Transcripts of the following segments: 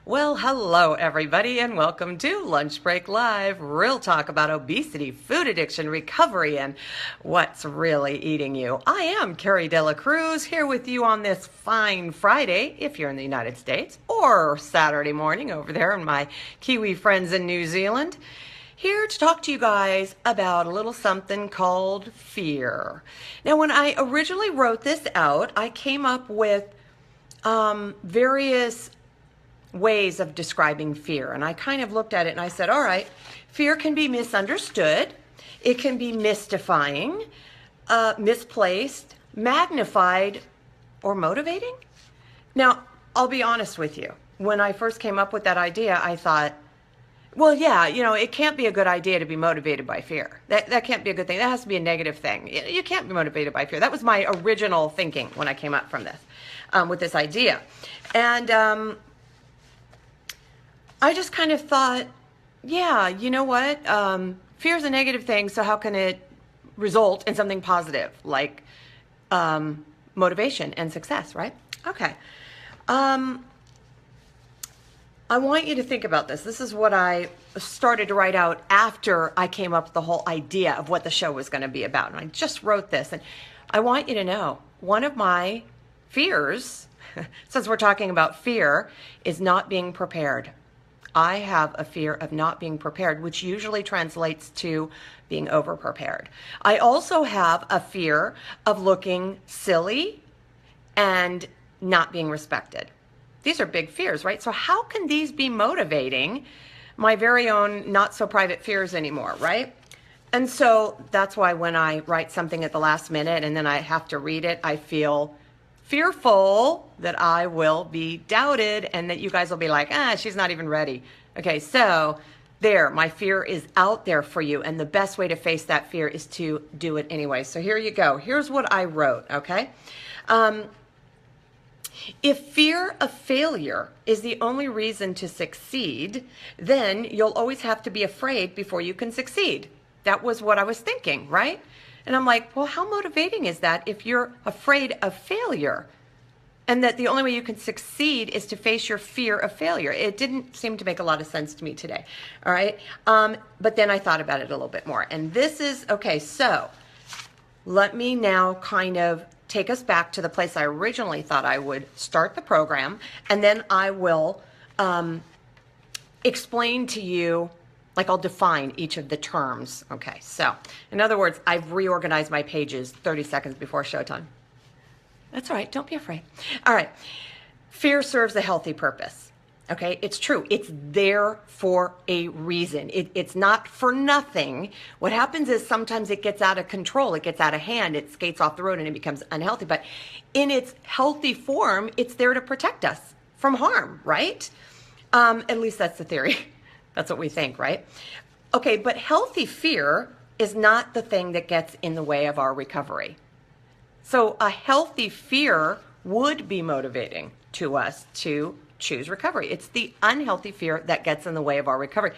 Well, hello everybody and welcome to Lunch Break Live, real talk about obesity, food addiction, recovery, and what's really eating you. I am Carrie Dela Cruz here with you on this fine Friday, if you're in the United States, or Saturday morning over there in my Kiwi friends in New Zealand. Here to talk to you guys about a little something called fear. Now, when I originally wrote this out, I came up with various ways of describing fear. And I kind of looked at it and I said, all right, fear can be misunderstood. It can be mystifying, misplaced, magnified, or motivating. Now, I'll be honest with you. When I first came up with that idea, I thought, well, yeah, it can't be a good idea to be motivated by fear. That can't be a good thing. That has to be a negative thing. You can't be motivated by fear. That was my original thinking when I came up from this, with this idea. And I just kind of thought, yeah, you know what? Fear is a negative thing, so how can it result in something positive, like motivation and success, right? Okay. I want you to think about this. This is what I started to write out after I came up with the whole idea of what the show was going to be about. And I just wrote this. And I want you to know, one of my fears, since we're talking about fear, is not being prepared. I have a fear of not being prepared, which usually translates to being overprepared. I also have a fear of looking silly and not being respected. These are big fears, right? So how can these be motivating my very own not so private fears anymore, right? And so that's why when I write something at the last minute and then I have to read it, I feel fearful that I will be doubted and that you guys will be like, she's not even ready. Okay, so there, my fear is out there for you. And the best way to face that fear is to do it anyway. So here you go. Here's what I wrote, okay? If fear of failure is the only reason to succeed, then you'll always have to be afraid before you can succeed. That was what I was thinking, right? And I'm like, well, how motivating is that if you're afraid of failure and that the only way you can succeed is to face your fear of failure? It didn't seem to make a lot of sense to me today, all right? But then I thought about it a little bit more. And this is, okay, so let me now kind of take us back to the place I originally thought I would start the program, and then I will explain to you, like I'll define each of the terms. Okay, so in other words, I've reorganized my pages 30 seconds before showtime. That's all right, don't be afraid. All right, fear serves a healthy purpose. Okay, it's true. It's there for a reason. It's not for nothing. What happens is sometimes it gets out of control. It gets out of hand. It skates off the road and it becomes unhealthy. But in its healthy form, it's there to protect us from harm, right? At least that's the theory. That's what we think, right? Okay, but healthy fear is not the thing that gets in the way of our recovery. So a healthy fear would be motivating to us to choose recovery. It's the unhealthy fear that gets in the way of our recovery.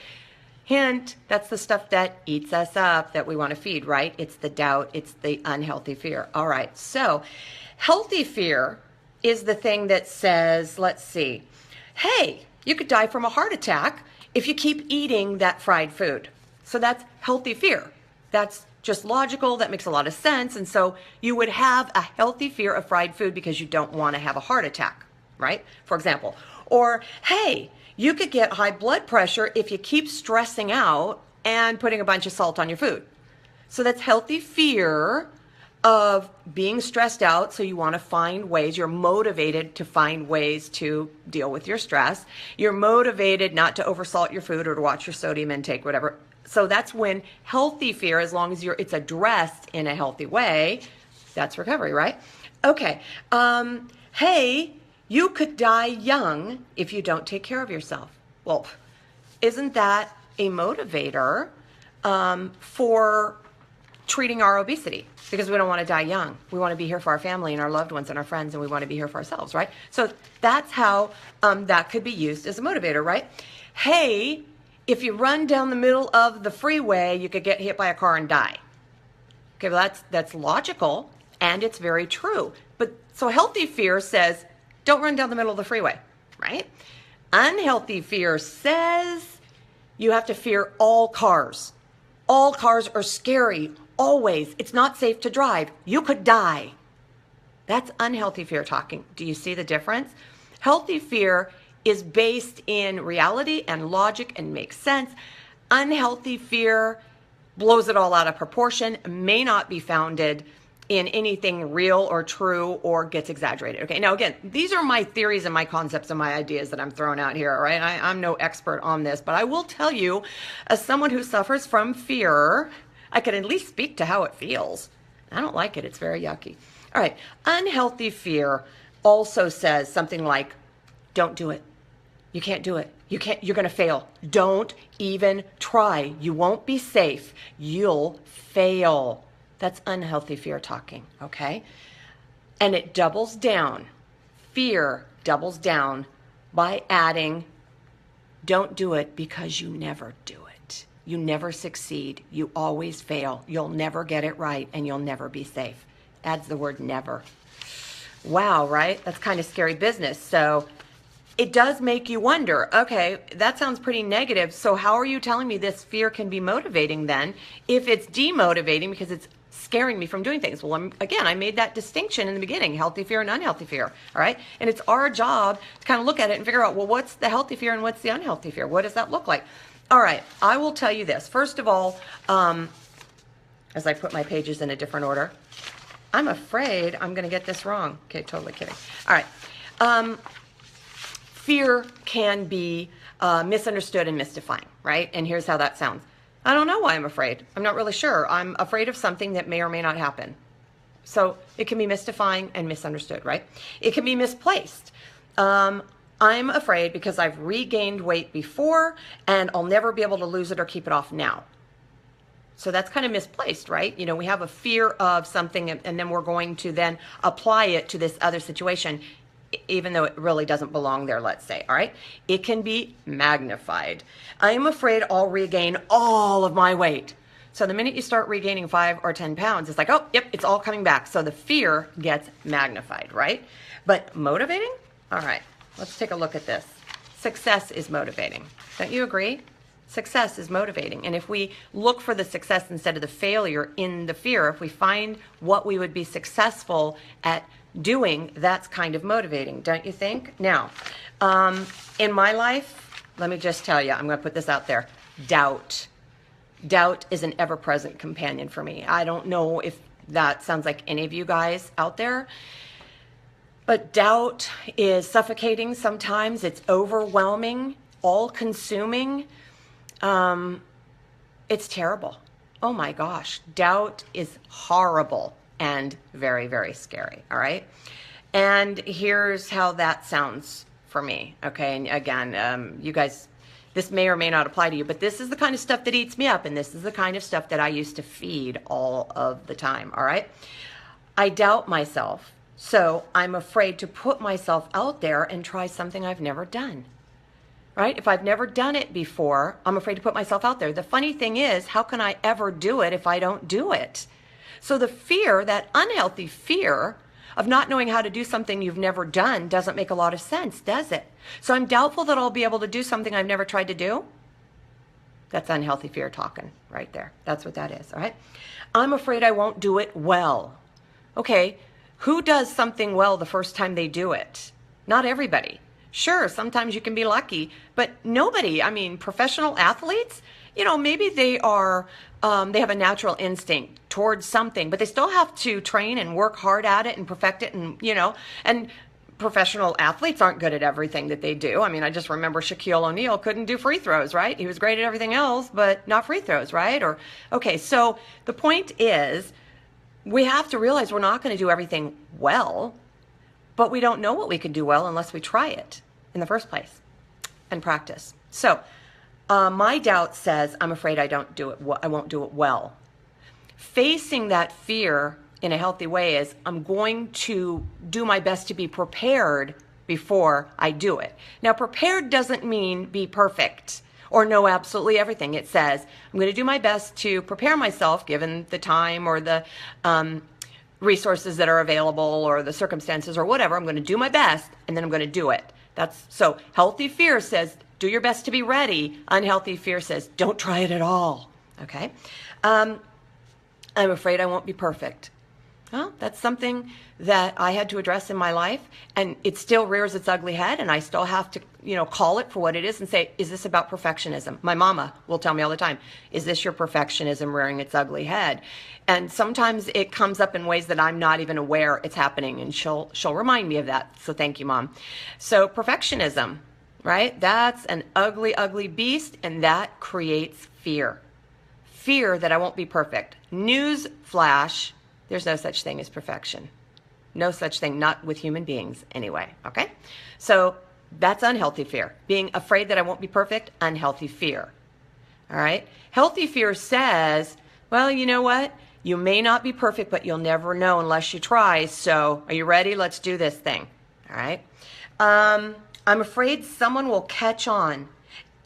Hint, that's the stuff that eats us up that we want to feed, right? It's the doubt, it's the unhealthy fear. All right, so healthy fear is the thing that says, let's see, hey, you could die from a heart attack if you keep eating that fried food. So that's healthy fear. That's just logical, that makes a lot of sense. And so you would have a healthy fear of fried food because you don't want to have a heart attack, right? For example. Or, hey, you could get high blood pressure if you keep stressing out and putting a bunch of salt on your food. So that's healthy fear of being stressed out. So you want to find ways, you're motivated to find ways to deal with your stress. You're motivated not to oversalt your food or to watch your sodium intake, whatever. So that's when healthy fear, as long as it's addressed in a healthy way, that's recovery, right? Okay. Hey, you could die young if you don't take care of yourself. Well, isn't that a motivator for treating our obesity? Because we don't want to die young. We want to be here for our family and our loved ones and our friends, and we want to be here for ourselves, right? So that's how that could be used as a motivator, right? Hey, if you run down the middle of the freeway, you could get hit by a car and die. Okay, well, that's logical, and it's very true. But so healthy fear says, don't run down the middle of the freeway, right? Unhealthy fear says you have to fear all cars. All cars are scary, always. It's not safe to drive. You could die. That's unhealthy fear talking. Do you see the difference? Healthy fear is based in reality and logic and makes sense. Unhealthy fear blows it all out of proportion, may not be founded in anything real or true, or gets exaggerated. Okay, now again, these are my theories and my concepts and my ideas that I'm throwing out here, all right? I'm no expert on this, but I will tell you, as someone who suffers from fear, I can at least speak to how it feels. I don't like it, it's very yucky. All right, unhealthy fear also says something like, don't do it. You can't do it. You're gonna fail. Don't even try. You won't be safe. You'll fail. That's unhealthy fear talking, okay? And it doubles down. Fear doubles down by adding, don't do it because you never do it. You never succeed. You always fail. You'll never get it right, and you'll never be safe. Adds the word never. Wow, right? That's kind of scary business. So it does make you wonder, okay, that sounds pretty negative. So how are you telling me this fear can be motivating then if it's demotivating because it's scaring me from doing things? Well, again, I made that distinction in the beginning, healthy fear and unhealthy fear, all right? And it's our job to kind of look at it and figure out, well, what's the healthy fear and what's the unhealthy fear? What does that look like? All right, I will tell you this. First of all, as I put my pages in a different order, I'm afraid I'm going to get this wrong. Okay, totally kidding. All right. Fear can be misunderstood and mystifying, right? And here's how that sounds. I don't know why I'm afraid. I'm not really sure. I'm afraid of something that may or may not happen. So it can be mystifying and misunderstood, right? It can be misplaced. I'm afraid because I've regained weight before and I'll never be able to lose it or keep it off now. So that's kind of misplaced, right? You know, we have a fear of something and then we're going to then apply it to this other situation, even though it really doesn't belong there, let's say, all right? It can be magnified. I'm afraid I'll regain all of my weight. So the minute you start regaining 5 or 10 pounds, it's like, oh, yep, it's all coming back. So the fear gets magnified, right? But motivating? All right, let's take a look at this. Success is motivating. Don't you agree? Success is motivating. And if we look for the success instead of the failure in the fear, if we find what we would be successful at doing, that's kind of motivating, don't you think? Now, in my life, let me just tell you, I'm going to put this out there. Doubt. Doubt is an ever-present companion for me. I don't know if that sounds like any of you guys out there, but doubt is suffocating sometimes. It's overwhelming, all-consuming. It's terrible. Oh my gosh, doubt is horrible and very, very scary, all right? And here's how that sounds for me, okay? And again, you guys, this may or may not apply to you, but this is the kind of stuff that eats me up, and this is the kind of stuff that I used to feed all of the time, all right? I doubt myself, so I'm afraid to put myself out there and try something I've never done. Right? If I've never done it before, I'm afraid to put myself out there. The funny thing is, how can I ever do it if I don't do it? So the fear, that unhealthy fear of not knowing how to do something you've never done doesn't make a lot of sense, does it? So I'm doubtful that I'll be able to do something I've never tried to do. That's unhealthy fear talking right there. That's what that is, all right? I'm afraid I won't do it well. Okay, who does something well the first time they do it? Not everybody. Sure, sometimes you can be lucky, but nobody, I mean, professional athletes, you know, maybe they are, they have a natural instinct towards something, but they still have to train and work hard at it and perfect it and, you know, and professional athletes aren't good at everything that they do. I mean, I just remember Shaquille O'Neal couldn't do free throws, right? He was great at everything else, but not free throws, right? Or, okay, so the point is, we have to realize we're not going to do everything well. But we don't know what we can do well unless we try it in the first place and practice. So my doubt says, I'm afraid I won't do it well. Facing that fear in a healthy way is, I'm going to do my best to be prepared before I do it. Now, prepared doesn't mean be perfect or know absolutely everything. It says, I'm going to do my best to prepare myself given the time or the resources that are available or the circumstances or whatever. I'm going to do my best and then I'm going to do it. So healthy fear says, do your best to be ready. Unhealthy fear says, don't try it at all. Okay. I'm afraid I won't be perfect. Well, that's something that I had to address in my life, and it still rears its ugly head, and I still have to, call it for what it is and say, is this about perfectionism? My mama will tell me all the time, is this your perfectionism rearing its ugly head? And sometimes it comes up in ways that I'm not even aware it's happening, and she'll remind me of that. So thank you, Mom. So perfectionism, right? That's an ugly, ugly beast, and that creates fear. Fear that I won't be perfect. News flash. There's no such thing as perfection. No such thing, not with human beings anyway, okay? So that's unhealthy fear. Being afraid that I won't be perfect, unhealthy fear, all right? Healthy fear says, well, you know what? You may not be perfect, but you'll never know unless you try. So are you ready? Let's do this thing, all right? I'm afraid someone will catch on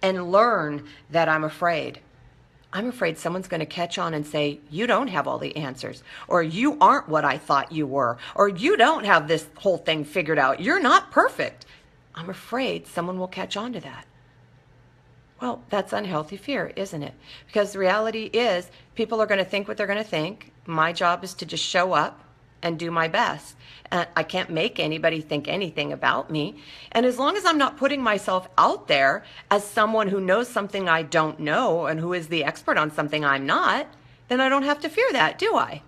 and learn that I'm afraid. I'm afraid someone's going to catch on and say, you don't have all the answers, or you aren't what I thought you were, or you don't have this whole thing figured out. You're not perfect. I'm afraid someone will catch on to that. Well, that's unhealthy fear, isn't it? Because the reality is people are going to think what they're going to think. My job is to just show up and do my best. And I can't make anybody think anything about me. And as long as I'm not putting myself out there as someone who knows something I don't know and who is the expert on something I'm not, then I don't have to fear that, do I?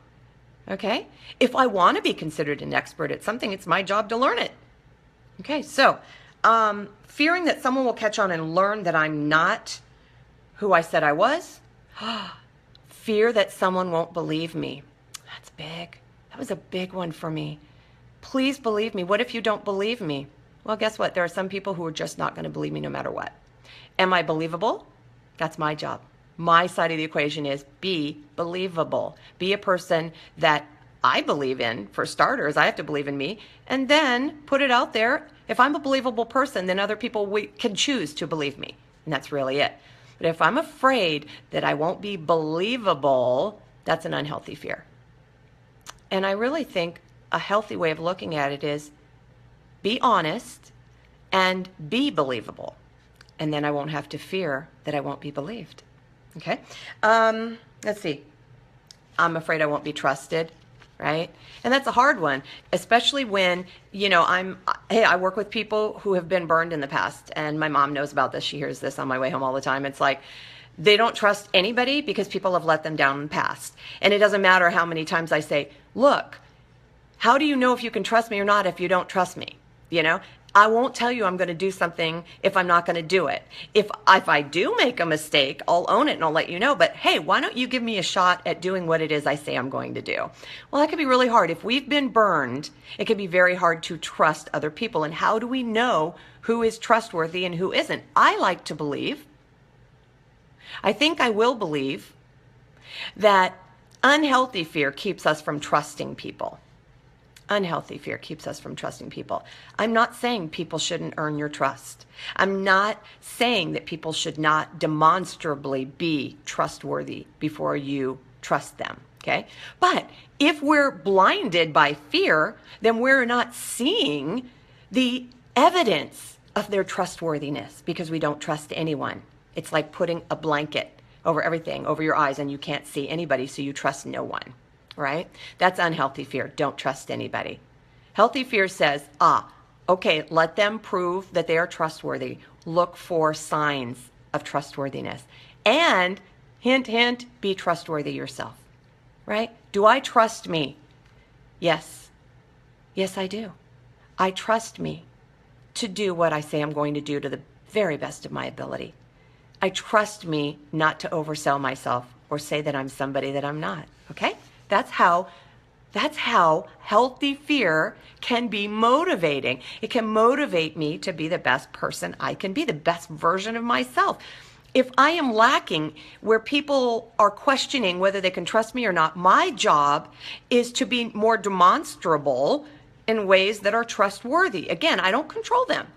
Okay? If I want to be considered an expert at something, it's my job to learn it. Okay, so fearing that someone will catch on and learn that I'm not who I said I was. Fear that someone won't believe me. That's big. That was a big one for me. Please believe me. What if you don't believe me? Well, guess what? There are some people who are just not going to believe me no matter what. Am I believable? That's my job. My side of the equation is be believable. Be a person that I believe in. For starters, I have to believe in me. And then put it out there. If I'm a believable person, then other people can choose to believe me. And that's really it. But if I'm afraid that I won't be believable, that's an unhealthy fear. And I really think a healthy way of looking at it is be honest and be believable. And then I won't have to fear that I won't be believed. Okay? Let's see. I'm afraid I won't be trusted, right? And that's a hard one, especially when, I work with people who have been burned in the past. And my mom knows about this. She hears this on my way home all the time. It's like, they don't trust anybody because people have let them down in the past. And it doesn't matter how many times I say, look, how do you know if you can trust me or not if you don't trust me? I won't tell you I'm going to do something if I'm not going to do it. If I do make a mistake, I'll own it and I'll let you know. But hey, why don't you give me a shot at doing what it is I say I'm going to do? Well, that could be really hard. If we've been burned, it can be very hard to trust other people. And how do we know who is trustworthy and who isn't? I like to believe, I think I will believe, that unhealthy fear keeps us from trusting people. Unhealthy fear keeps us from trusting people. I'm not saying people shouldn't earn your trust. I'm not saying that people should not demonstrably be trustworthy before you trust them, okay? But if we're blinded by fear, then we're not seeing the evidence of their trustworthiness because we don't trust anyone. It's like putting a blanket over everything, over your eyes, and you can't see anybody, so you trust no one. Right? That's unhealthy fear. Don't trust anybody. Healthy fear says, okay, let them prove that they are trustworthy. Look for signs of trustworthiness. And, hint, hint, be trustworthy yourself. Right? Do I trust me? Yes. Yes, I do. I trust me to do what I say I'm going to do to the very best of my ability. I trust me not to oversell myself or say that I'm somebody that I'm not. Okay? That's how healthy fear can be motivating. It can motivate me to be the best person I can be, the best version of myself. If I am lacking where people are questioning whether they can trust me or not, my job is to be more demonstrable in ways that are trustworthy. Again, I don't control them.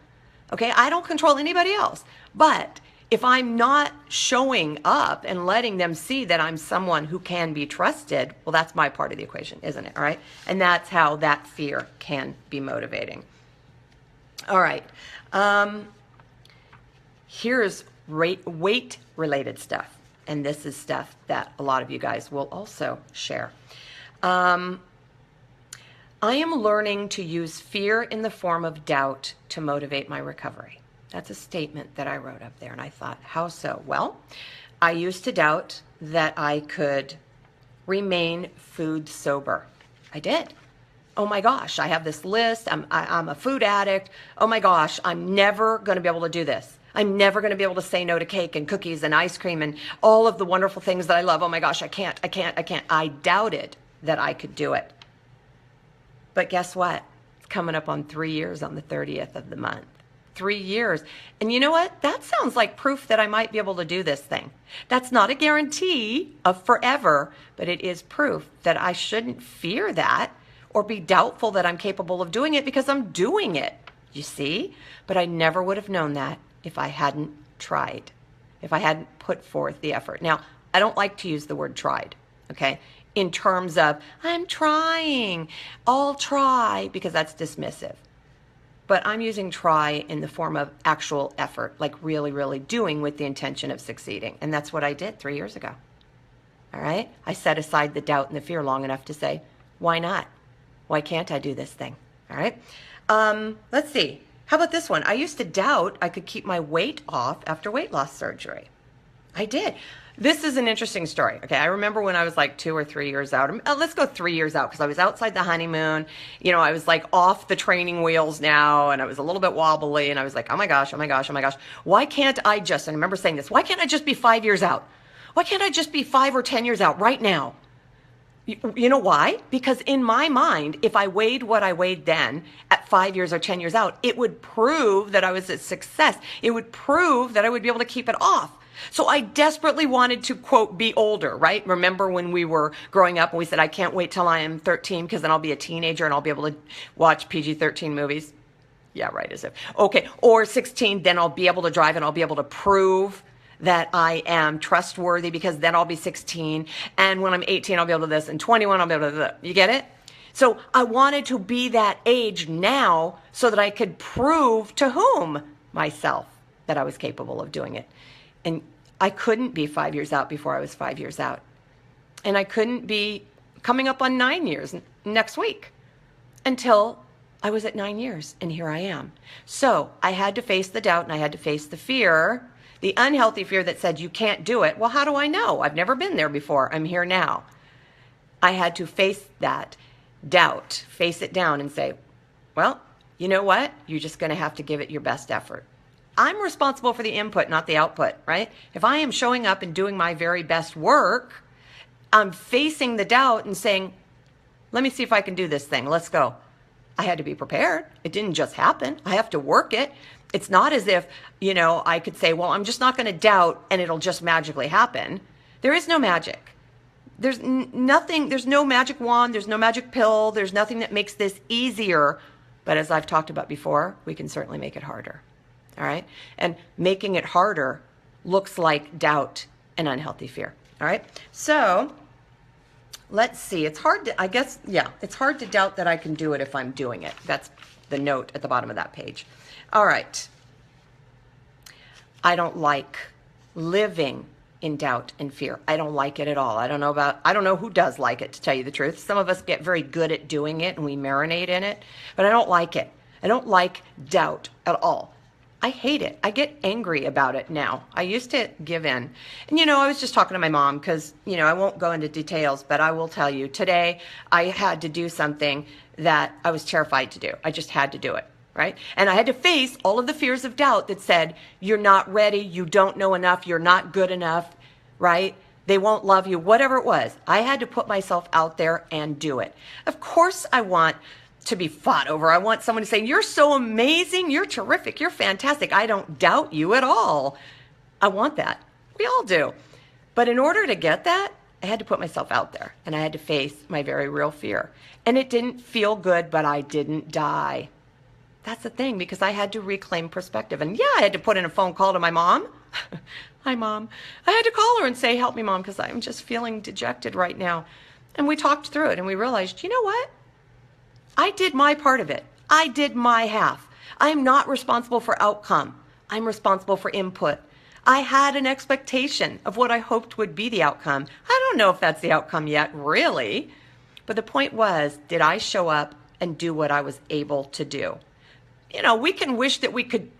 Okay? I don't control anybody else. But if I'm not showing up and letting them see that I'm someone who can be trusted, well, that's my part of the equation, isn't it? All right? And that's how that fear can be motivating. All right. Here's weight-related stuff, and this is stuff that a lot of you guys will also share. I am learning to use fear in the form of doubt to motivate my recovery. That's a statement that I wrote up there, and I thought, how so? Well, I used to doubt that I could remain food sober. I did. Oh my gosh, I have this list. I'm a food addict. Oh my gosh, I'm never going to be able to do this. I'm never going to be able to say no to cake and cookies and ice cream and all of the wonderful things that I love. Oh my gosh, I can't. I doubted that I could do it. But guess what? It's coming up on 3 years on the 30th of the month. 3 years. And you know what? That sounds like proof that I might be able to do this thing. That's not a guarantee of forever, but it is proof that I shouldn't fear that or be doubtful that I'm capable of doing it because I'm doing it. You see? But I never would have known that if I hadn't tried, if I hadn't put forth the effort. Now, I don't like to use the word tried, okay? In terms of, I'm trying, I'll try, because that's dismissive. But I'm using try in the form of actual effort, like really, really doing with the intention of succeeding. And that's what I did 3 years ago. All right? I set aside the doubt and the fear long enough to say, why not? Why can't I do this thing? All right? Let's see. How about this one? I used to doubt I could keep my weight off after weight loss surgery. I did. This is an interesting story. Okay, I remember when I was like 2 or 3 years out. Let's go 3 years out because I was outside the honeymoon. You know, I was like off the training wheels now, and I was a little bit wobbly, and I was like, oh my gosh. Why can't I just, and I remember saying this, why can't I just be 5 years out? Why can't I just be 5 or 10 years out right now? You know why? Because in my mind, if I weighed what I weighed then at 5 years or 10 years out, it would prove that I was a success. It would prove that I would be able to keep it off. So I desperately wanted to, quote, be older, right? Remember when we were growing up and we said, I can't wait till I am 13 because then I'll be a teenager and I'll be able to watch PG-13 movies. Yeah, right, as if. Okay, or 16, then I'll be able to drive and I'll be able to prove that I am trustworthy because then I'll be 16. And when I'm 18, I'll be able to this. And 21, I'll be able to this. You get it? So I wanted to be that age now so that I could prove to whom? Myself that I was capable of doing it. And I couldn't be 5 years out before I was 5 years out. And I couldn't be coming up on 9 years next week until I was at 9 years. And here I am. So I had to face the doubt and I had to face the fear, the unhealthy fear that said, you can't do it. Well, how do I know? I've never been there before. I'm here now. I had to face that doubt, face it down and say, well, you know what? You're just going to have to give it your best effort. I'm responsible for the input, not the output, right? If I am showing up and doing my very best work, I'm facing the doubt and saying, let me see if I can do this thing. Let's go. I had to be prepared. It didn't just happen. I have to work it. It's not as if, you know, I could say, well, I'm just not going to doubt and it'll just magically happen. There is no magic. There's nothing, there's no magic wand. There's no magic pill. There's nothing that makes this easier. But as I've talked about before, we can certainly make it harder. All right. And making it harder looks like doubt and unhealthy fear. All right. So let's see. It's hard to, I guess, yeah, it's hard to doubt that I can do it if I'm doing it. That's the note at the bottom of that page. All right. I don't like living in doubt and fear. I don't like it at all. I don't know who does like it, to tell you the truth. Some of us get very good at doing it and we marinate in it, but I don't like it. I don't like doubt at all. I hate it. I get angry about it now. I used to give in. And, you know, I was just talking to my mom because, you know, I won't go into details, but I will tell you today I had to do something that I was terrified to do. I just had to do it, right? And I had to face all of the fears of doubt that said, you're not ready, you don't know enough, you're not good enough, right? They won't love you, whatever it was. I had to put myself out there and do it. Of course I want to be fought over. I want someone to say, you're so amazing, you're terrific, you're fantastic. I don't doubt you at all. I want that. We all do. But in order to get that, I had to put myself out there and I had to face my very real fear. And it didn't feel good, but I didn't die. That's the thing, because I had to reclaim perspective. And yeah, I had to put in a phone call to my mom. Hi, Mom. I had to call her and say, help me, Mom, because I'm just feeling dejected right now. And we talked through it and we realized, you know what? I did my part of it. I did my half. I'm not responsible for outcome. I'm responsible for input. I had an expectation of what I hoped would be the outcome. I don't know if that's the outcome yet, really. But the point was, did I show up and do what I was able to do? You know, we can wish that we could,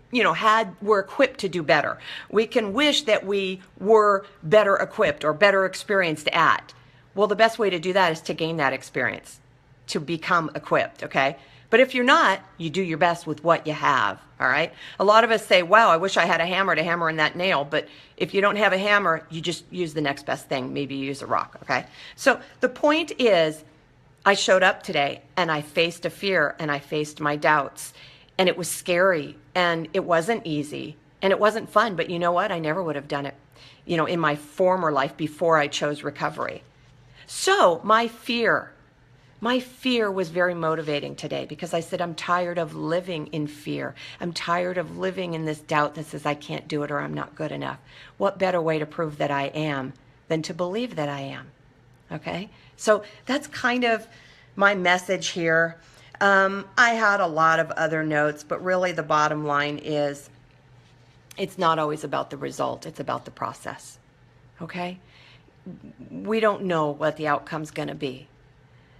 were equipped to do better. We can wish that we were better equipped or better experienced at. Well, the best way to do that is to gain that experience, to become equipped, okay? But if you're not, you do your best with what you have, all right? A lot of us say, wow, I wish I had a hammer to hammer in that nail. But if you don't have a hammer, you just use the next best thing. Maybe you use a rock, okay? So the point is, I showed up today and I faced a fear and I faced my doubts. And it was scary and it wasn't easy and it wasn't fun. But you know what? I never would have done it, in my former life before I chose recovery. So my fear was very motivating today because I said, I'm tired of living in fear. I'm tired of living in this doubt that says I can't do it or I'm not good enough. What better way to prove that I am than to believe that I am? Okay? So that's kind of my message here. I had a lot of other notes, but really the bottom line is it's not always about the result. It's about the process. Okay? We don't know what the outcome's going to be.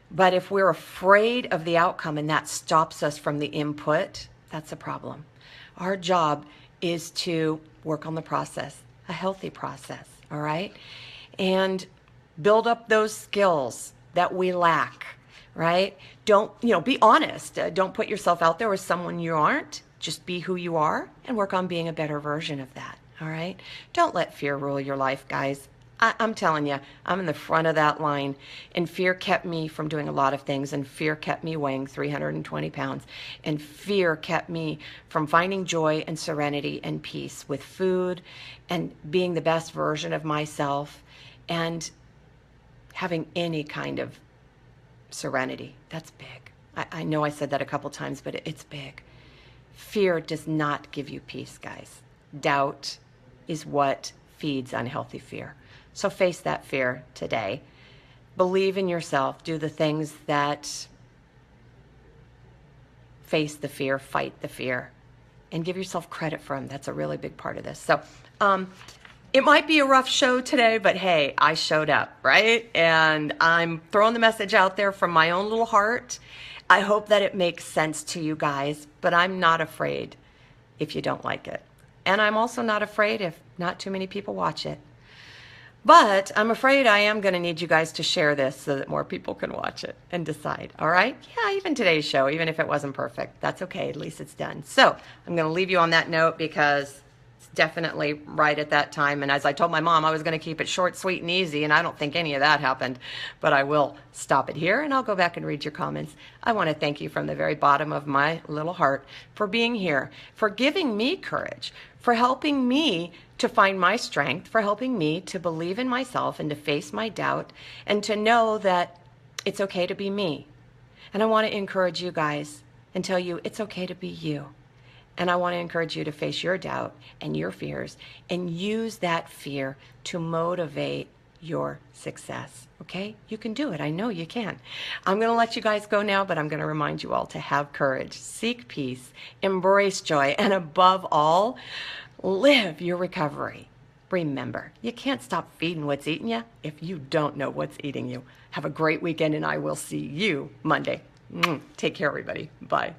But if we're afraid of the outcome and that stops us from the input, that's a problem. Our job is to work on the process, a healthy process, all right? And build up those skills that we lack, right? Don't, be honest. Don't put yourself out there as someone you aren't. Just be who you are and work on being a better version of that, all right? Don't let fear rule your life, guys. I'm telling you, I'm in the front of that line, and fear kept me from doing a lot of things, and fear kept me weighing 320 pounds, and fear kept me from finding joy and serenity and peace with food and being the best version of myself and having any kind of serenity. That's big. I know I said that a couple times, but it's big. Fear does not give you peace, guys. Doubt is what feeds unhealthy fear. So face that fear today. Believe in yourself. Do the things that face the fear, fight the fear, and give yourself credit for them. That's a really big part of this. So it might be a rough show today, but hey, I showed up, right? And I'm throwing the message out there from my own little heart. I hope that it makes sense to you guys, but I'm not afraid if you don't like it. And I'm also not afraid if not too many people watch it. But I'm afraid I am going to need you guys to share this so that more people can watch it and decide. All right? Yeah, even today's show, even if it wasn't perfect, that's okay. At least it's done. So I'm going to leave you on that note because it's definitely right at that time. And as I told my mom, I was going to keep it short, sweet, and easy. And I don't think any of that happened. But I will stop it here and I'll go back and read your comments. I want to thank you from the very bottom of my little heart for being here, for giving me courage, for helping me to find my strength, for helping me to believe in myself and to face my doubt and to know that it's okay to be me. And I want to encourage you guys and tell you it's okay to be you. And I want to encourage you to face your doubt and your fears and use that fear to motivate your success. Okay? You can do it. I know you can. I'm going to let you guys go now, but I'm going to remind you all to have courage, seek peace, embrace joy, and above all, live your recovery. Remember, you can't stop feeding what's eating you if you don't know what's eating you. Have a great weekend, and I will see you Monday. Take care, everybody. Bye.